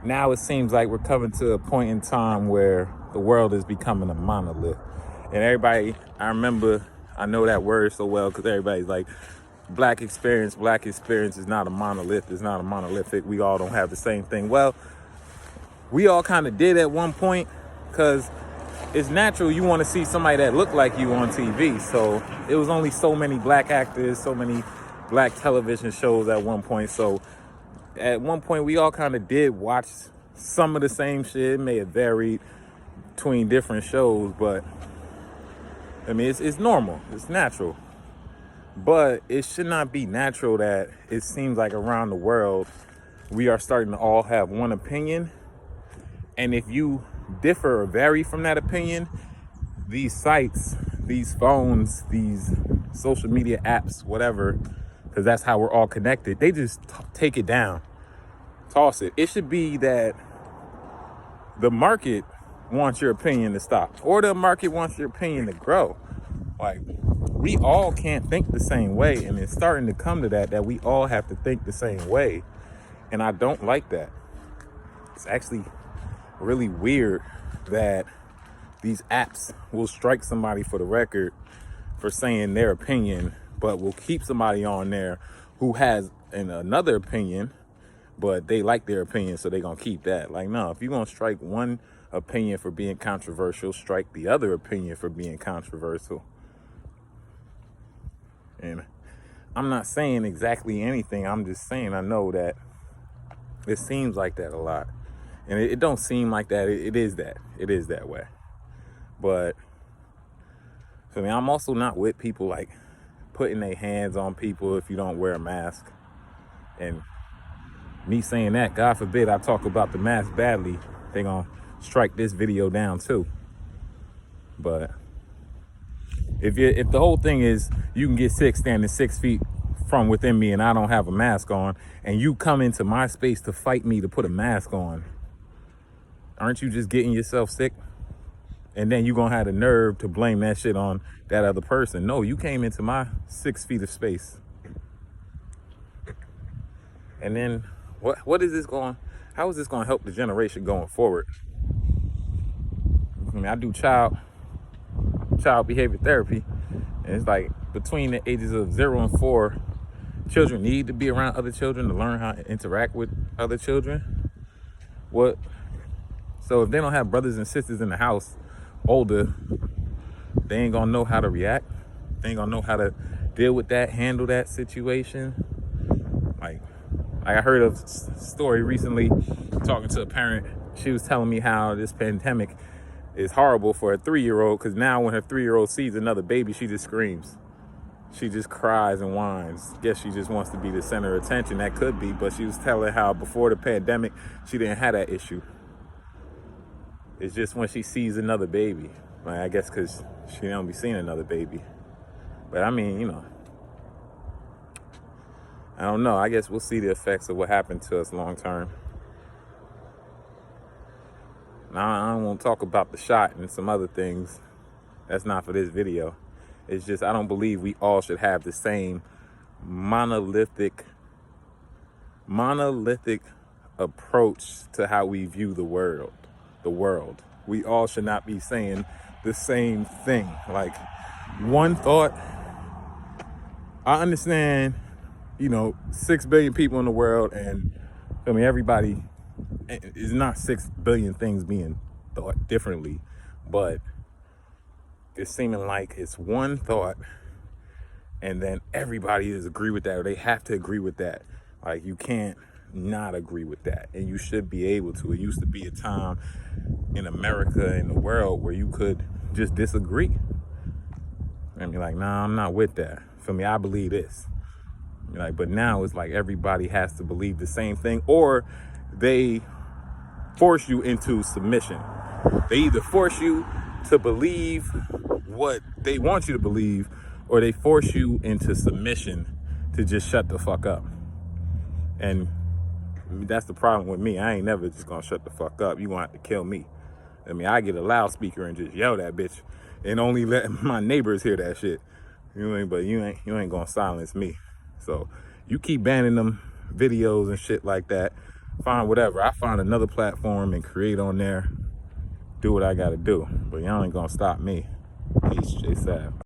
now it seems like we're coming to a point in time where the world is becoming a monolith. And everybody, I know that word so well because everybody's like, black experience is not a monolith, it's not a monolithic, we all don't have the same thing. Well, we all kind of did at one point, because it's natural you want to see somebody that looked like you on TV. So it was only so many black actors, so many black television shows at one point. So at one point we all kind of did watch some of the same shit. It may have varied between different shows, but I mean, it's normal, it's natural. But it should not be natural that it seems like around the world we are starting to all have one opinion. And if you differ or vary from that opinion, these sites, these phones, these social media apps, whatever, because that's how we're all connected, they just take it down, toss it. It should be that the market wants your opinion to stop, or the market wants your opinion to grow. Like, we all can't think the same way, and it's starting to come to that we all have to think the same way. And I don't like that. It's actually really weird that these apps will strike somebody for the record for saying their opinion, but will keep somebody on there who has another opinion, but they like their opinion, so they're gonna keep that. Like, no, if you're gonna strike one opinion for being controversial, strike the other opinion for being controversial. And I'm not saying exactly anything, I'm just saying I know that it seems like that a lot. And it don't seem like that. It is that. It is that way. But I mean, I'm also not with people like putting their hands on people if you don't wear a mask. And me saying that, God forbid I talk about the mask badly, they're gonna strike this video down too. But if the whole thing is you can get sick standing 6 feet from within me and I don't have a mask on, and you come into my space to fight me to put a mask on, aren't you just getting yourself sick? And then you're gonna have the nerve to blame that shit on that other person. No, you came into my 6 feet of space. And then what is this going, how is this gonna help the generation going forward? I mean, I do child behavior therapy, and it's like between the ages of 0 and 4, children need to be around other children to learn how to interact with other children. So if they don't have brothers and sisters in the house older, they ain't gonna know how to react. They ain't gonna know how to deal with that, handle that situation. Like I heard a story recently talking to a parent. She was telling me how this pandemic is horrible for a 3-year-old, because now when her 3-year-old sees another baby, she just screams. She just cries and whines. Guess she just wants to be the center of attention. That could be, but she was telling how before the pandemic, she didn't have that issue. It's just when she sees another baby. Like, I guess because she don't be seeing another baby. But I mean, you know, I don't know. I guess we'll see the effects of what happened to us long term. Now, I don't want to talk about the shot and some other things. That's not for this video. It's just, I don't believe we all should have the same monolithic approach to how we view the world. We all should not be saying the same thing. Like, one thought, I understand, 6 billion people in the world, and I mean, everybody is not 6 billion things being thought differently, but it's seeming like it's one thought and then everybody is agree with that, or they have to agree with that. Like, you can't not agree with that, and you should be able to. It used to be a time in America, in the world, where you could just disagree and be like, nah, I'm not with that. For me, I believe this. Like, but now it's like everybody has to believe the same thing, or they force you into submission. They either force you to believe what they want you to believe, or they force you into submission to just shut the fuck up. And that's the problem with me. I ain't never just gonna shut the fuck up. You gonna have to kill me. I mean, I get a loudspeaker and just yell that bitch and only let my neighbors hear that shit. But you ain't gonna silence me. So you keep banning them videos and shit like that find whatever. I find another platform and create on there, do what I gotta do. But y'all ain't gonna stop me. Peace, J Sav.